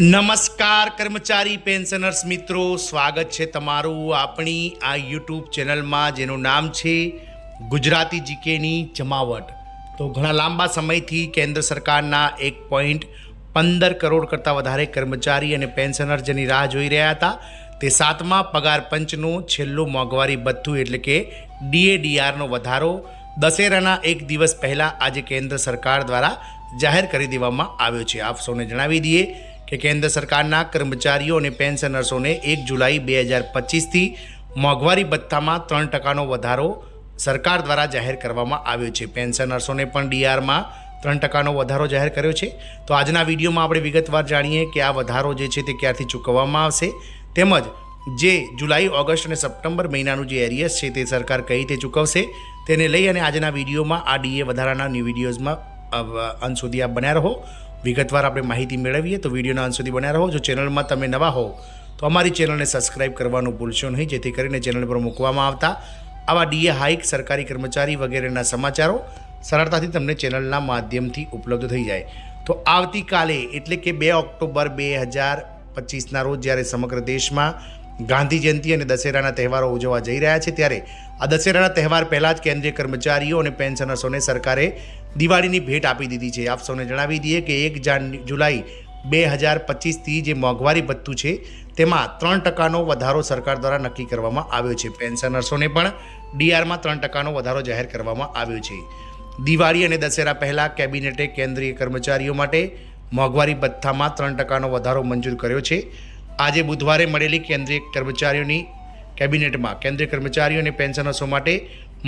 નમસ્કાર કર્મચારી પેન્શનર્સ મિત્રો, સ્વાગત છે તમારું આપણી આ યુટ્યુબ ચેનલમાં જેનું નામ છે ગુજરાતી જીકેની જમાવટ. તો ઘણા લાંબા સમયથી કેન્દ્ર સરકારના 1.15 કરોડ કરતાં વધારે કર્મચારી અને પેન્શનર જેની રાહ જોઈ રહ્યા હતા તે 7મા પગાર પંચનું છેલ્લું મોંઘવારી ભથ્થું એટલે કે DADRનો વધારો દશેરાના એક દિવસ પહેલાં આજે કેન્દ્ર સરકાર દ્વારા જાહેર કરી દેવામાં આવ્યો છે. આપ સૌને જણાવી દઈએ કે કેન્દ્ર સરકારના કર્મચારીઓ અને પેન્શનર્સોને 1 જુલાઈ 2025થી મોંઘવારી ભથ્થામાં 3%નો વધારો સરકાર દ્વારા જાહેર કરવામાં આવ્યો છે. પેન્શનર્સોને પણ ડીઆરમાં 3%નો વધારો જાહેર કર્યો છે. તો આજના વિડીયોમાં આપણે વિગતવાર જાણીએ કે આ વધારો જે છે તે ક્યારથી ચૂકવવામાં આવશે, તેમજ જે જુલાઈ, ઓગસ્ટ અને સપ્ટેમ્બર મહિનાનું જે એરિયસ છે તે સરકાર કઈ રીતે ચૂકવશે તેને લઈ અને આજના વિડીયોમાં આ ડીએ વધારાના ન્યૂ વિડીયોઝમાં અંત સુધી આપ બન્યા રહો. વિગતવાર આપણે માહિતી મેળવીએ તો વિડીયોના અંત સુધી બન્યા રહો. જો ચેનલમાં તમે નવા હો તો અમારી ચેનલને સબસ્ક્રાઈબ કરવાનું ભૂલશો નહીં, જેથી કરીને ચેનલ પર મૂકવામાં આવતા આવા ડીએ હાઇક, સરકારી કર્મચારી વગેરેના સમાચારો સરળતાથી તમને ચેનલના માધ્યમથી ઉપલબ્ધ થઈ જાય. તો આવતીકાલે એટલે કે 2 ઓક્ટોબર 2025ના રોજ જ્યારે સમગ્ર દેશમાં ગાંધી જયંતિ અને દશેરાના તહેવારો ઉજવવા જઈ રહ્યા છે, ત્યારે આ દશેરાના તહેવાર પહેલાં જ કેન્દ્રીય કર્મચારીઓ અને પેન્શનર્સોને સરકારે દિવાળીની ભેટ આપી દીધી છે. આપ સૌને જણાવી દઈએ કે 1 જુલાઈ 2025થી જે મોંઘવારી ભથ્થું છે તેમાં 3%નો વધારો સરકાર દ્વારા નક્કી કરવામાં આવ્યો છે. પેન્શનર્સોને પણ ડીઆરમાં 3%નો વધારો જાહેર કરવામાં આવ્યો છે. દિવાળી અને દશેરા પહેલાં કેબિનેટે કેન્દ્રીય કર્મચારીઓ માટે મોંઘવારી ભથ્થામાં 3%નો વધારો મંજૂર કર્યો છે. આજે બુધવારે મળેલી કેન્દ્રીય કર્મચારીઓની કેબિનેટમાં કેન્દ્રીય કર્મચારીઓ અને પેન્શનર્સો માટે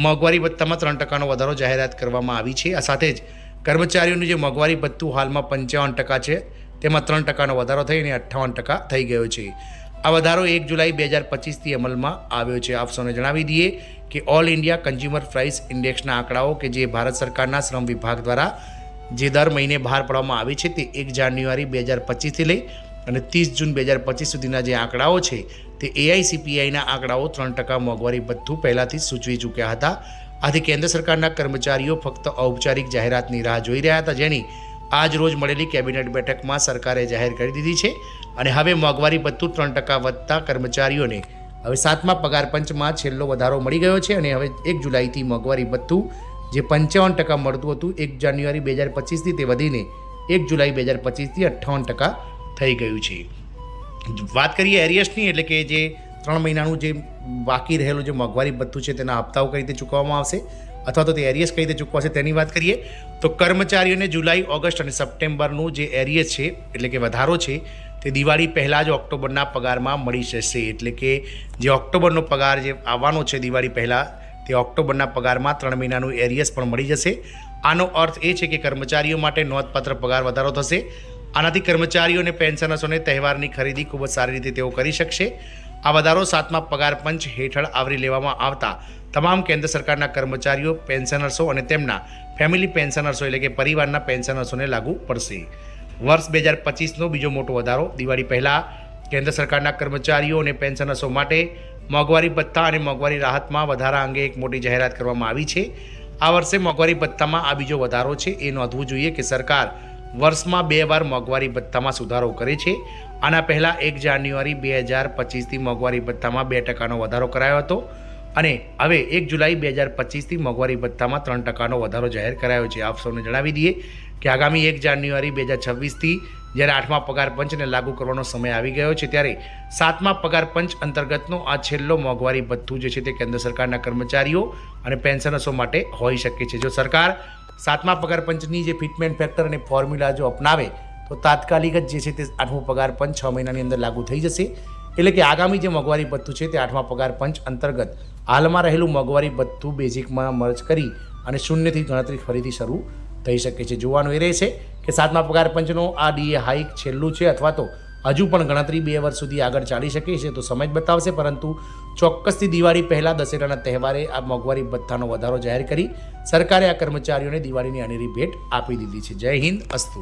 મોંઘવારી ભથ્થામાં 3%નો વધારો જાહેરાત કરવામાં આવી છે. આ સાથે જ કર્મચારીઓનું જે મોંઘવારી ભથ્થું હાલમાં 55% છે તેમાં 3%નો વધારો થઈને 58% થઈ ગયો છે. આ વધારો 1 જુલાઈ 2025થી અમલમાં આવ્યો છે. આપ સૌને જણાવી દઈએ કે ઓલ ઇન્ડિયા કન્ઝ્યુમર પ્રાઇસ ઇન્ડેક્સના આંકડાઓ કે જે ભારત સરકારના શ્રમ વિભાગ દ્વારા જે દર મહિને બહાર પાડવામાં આવે છે તે 1 જાન્યુઆરી 2025થી લઈ અને 30 જૂન 2025 સુધીના જે આંકડાઓ છે તે AICPIના આંકડાઓ 3% મોંઘવારી ભથ્થું પહેલાંથી સૂચવી ચૂક્યા હતા. આથી કેન્દ્ર સરકારના કર્મચારીઓ ફક્ત ઔપચારિક જાહેરાતની રાહ જોઈ રહ્યા હતા, જેની આજ રોજ મળેલી કેબિનેટ બેઠકમાં સરકારે જાહેર કરી દીધી છે. અને હવે મોંઘવારી ભથ્થું 3% વધતા કર્મચારીઓને હવે 7મા પગાર પંચમાં છેલ્લો વધારો મળી ગયો છે. અને હવે 1 જુલાઈથી મોંઘવારી ભથ્થું જે 55% મળતું હતું 1 જાન્યુઆરી 2025થી તે વધીને 1 જુલાઈ 2025થી 58% થઈ ગયું છે. વાત કરીએ એરિયસની, એટલે કે જે 3 મહિનાનું જે બાકી રહેલું જે મોંઘવારી ભથ્થું છે તેના હપ્તાઓ કઈ રીતે ચૂકવવામાં આવશે અથવા તો તે એરિયસ કઈ રીતે ચૂકવાશે તેની વાત કરીએ તો કર્મચારીઓને જુલાઈ, ઓગસ્ટ અને સપ્ટેમ્બરનું જે એરિયસ છે એટલે કે વધારો છે તે દિવાળી પહેલાં જ ઓક્ટોબરના પગારમાં મળી જશે. એટલે કે જે ઓક્ટોબરનો પગાર જે આવવાનો છે દિવાળી પહેલાં તે ઓક્ટોબરના પગારમાં 3 મહિનાનું એરિયસ પણ મળી જશે. આનો અર્થ એ છે કે કર્મચારીઓ માટે નોંધપાત્ર પગાર વધારો થશે. આનાથી કર્મચારીઓ અને પેન્શનર્સોને તહેવારની ખરીદી ખૂબ જ સારી રીતે તેઓ કરી શકશે. આ વધારો 7મા પગાર પંચ હેઠળ આવરી લેવામાં આવતા તમામ કેન્દ્ર સરકારના કર્મચારીઓ, પેન્શનર્સો અને તેમના ફેમિલી પેન્શનર્સો એટલે કે પરિવારના પેન્શનર્સોને લાગુ પડશે. વર્ષ 2025નો બીજો મોટો વધારો દિવાળી પહેલાં કેન્દ્ર સરકારના કર્મચારીઓ અને પેન્શનર્સો માટે મોંઘવારી ભથ્થા અને મોંઘવારી રાહતમાં વધારા અંગે એક મોટી જાહેરાત કરવામાં આવી છે. આ વર્ષે મોંઘવારી ભથ્થામાં આ બીજો વધારો છે. એ નોંધવું જોઈએ કે સરકાર વર્ષમાં 2 વાર મોંઘવારી ભથ્થામાં સુધારો કરે છે. આના પહેલાં 1 જાન્યુઆરી 2025થી મોંઘવારી ભથ્થામાં 2%નો વધારો કરાયો હતો અને હવે 1 જુલાઈ 2025થી મોંઘવારી ભથ્થામાં 3%નો વધારો જાહેર કરાયો છે. આપ સૌને જણાવી દઈએ કે આગામી 1 જાન્યુઆરી 2026થી જ્યારે 8મા પગાર પંચને લાગુ કરવાનો સમય આવી ગયો છે, ત્યારે 7મા પગાર પંચ અંતર્ગતનો આ છેલ્લો મોંઘવારી ભથ્થું જે છે તે કેન્દ્ર સરકારના કર્મચારીઓ અને પેન્શનર્સો માટે હોઈ શકે છે. જો સરકાર 7મા પગાર પંચની જે ફિટમેન્ટ ફેક્ટર અને ફોર્મ્યુલા જો અપનાવે તો તાત્કાલિક જ જે છે તે 8મું પગાર પંચ 6 મહિનાની અંદર લાગુ થઈ જશે. એટલે કે આગામી જે મોંઘવારી ભથ્થું છે તે 8મા પગાર પંચ અંતર્ગત હાલમાં રહેલું મોંઘવારી ભથ્થું બેઝિકમાં મર્જ કરી અને શૂન્યથી ગણતરી ફરીથી શરૂ થઈ શકે છે. જોવાનું એ રહેશે કે 7મા પગાર પંચનો આ ડીએ હાઇક છેલ્લું છે અથવા તો હજુ પણ ગણતરી 2 વર્ષ સુધી આગળ ચાલી શકે છે, તો સમય જ બતાવશે. પરંતુ ચોક્કસથી દિવાળી પહેલાં દશેરાના તહેવારે આ મોંઘવારી ભથ્થાનો વધારો જાહેર કરી સરકારે આ કર્મચારીઓને દિવાળીની અનેરી ભેટ આપી દીધી છે. જય હિન્દ, અસ્તુ.